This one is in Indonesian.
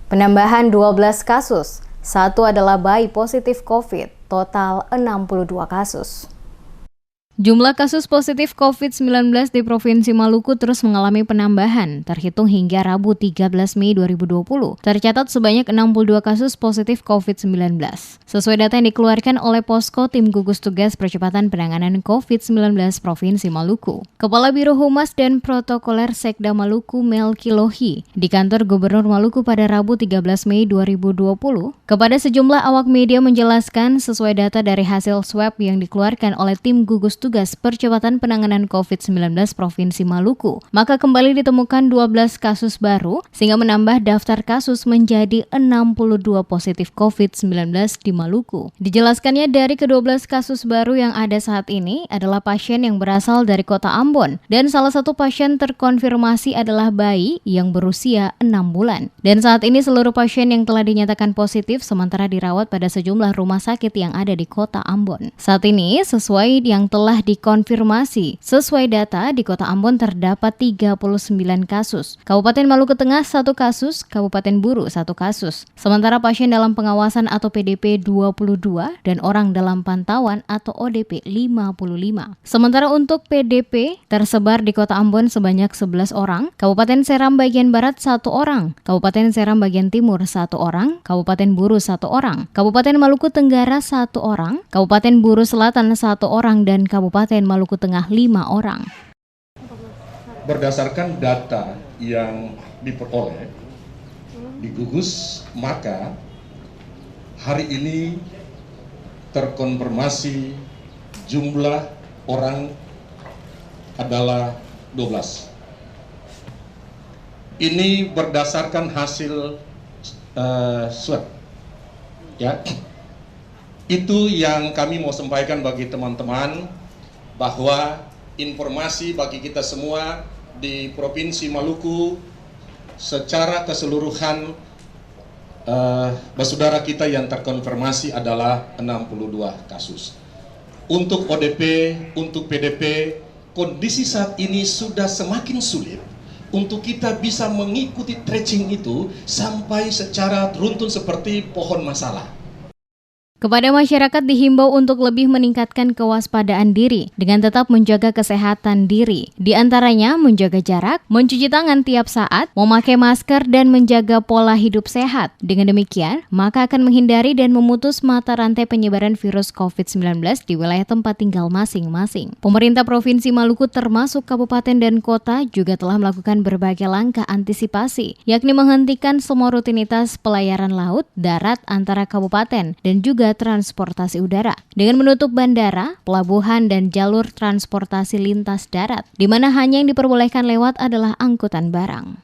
Penambahan 12 kasus, satu adalah bayi positif COVID, total 62 kasus. Jumlah kasus positif COVID-19 di Provinsi Maluku terus mengalami penambahan. Terhitung hingga Rabu 13 Mei 2020, tercatat sebanyak 62 kasus positif COVID-19. Sesuai data yang dikeluarkan oleh Posko Tim Gugus Tugas Percepatan Penanganan COVID-19 Provinsi Maluku. Kepala Biro Humas dan Protokoler Sekda Maluku Melki Lohi di kantor Gubernur Maluku pada Rabu 13 Mei 2020, kepada sejumlah awak media menjelaskan sesuai data dari hasil swab yang dikeluarkan oleh Tim Gugus Tugas Percepatan Penanganan COVID-19 Provinsi Maluku, maka kembali ditemukan 12 kasus baru sehingga menambah daftar kasus menjadi 62 positif COVID-19 di Maluku. Dijelaskannya dari ke-12 kasus baru yang ada saat ini adalah pasien yang berasal dari kota Ambon dan salah satu pasien terkonfirmasi adalah bayi yang berusia 6 bulan. Dan saat ini seluruh pasien yang telah dinyatakan positif sementara dirawat pada sejumlah rumah sakit yang ada di kota Ambon. Saat ini sesuai yang telah dikonfirmasi. Sesuai data, di Kota Ambon terdapat 39 kasus. Kabupaten Maluku Tengah 1 kasus, Kabupaten Buru 1 kasus. Sementara pasien dalam pengawasan atau PDP 22 dan orang dalam pantauan atau ODP 55. Sementara untuk PDP tersebar di Kota Ambon sebanyak 11 orang, Kabupaten Seram bagian Barat 1 orang, Kabupaten Seram bagian Timur 1 orang, Kabupaten Buru 1 orang, Kabupaten Maluku Tenggara 1 orang, Kabupaten Buru Selatan 1 orang, dan Kabupaten Maluku Tengah 5 orang. Berdasarkan data yang diperoleh di gugus, maka hari ini terkonfirmasi jumlah orang adalah 12. Ini berdasarkan hasil swab. Ya. Itu yang kami mau sampaikan bagi teman-teman, bahwa informasi bagi kita semua di Provinsi Maluku secara keseluruhan saudara kita yang terkonfirmasi adalah 62 kasus. Untuk ODP, untuk PDP, kondisi saat ini sudah semakin sulit untuk kita bisa mengikuti tracing itu sampai secara beruntun seperti pohon masalah. Kepada masyarakat dihimbau untuk lebih meningkatkan kewaspadaan diri dengan tetap menjaga kesehatan diri. Di antaranya menjaga jarak, mencuci tangan tiap saat, memakai masker, dan menjaga pola hidup sehat. Dengan demikian, maka akan menghindari dan memutus mata rantai penyebaran virus COVID-19 di wilayah tempat tinggal masing-masing. Pemerintah Provinsi Maluku termasuk kabupaten dan kota juga telah melakukan berbagai langkah antisipasi, yakni menghentikan semua rutinitas pelayaran laut, darat antara kabupaten, dan juga transportasi udara dengan menutup bandara, pelabuhan, dan jalur transportasi lintas darat, di mana hanya yang diperbolehkan lewat adalah angkutan barang.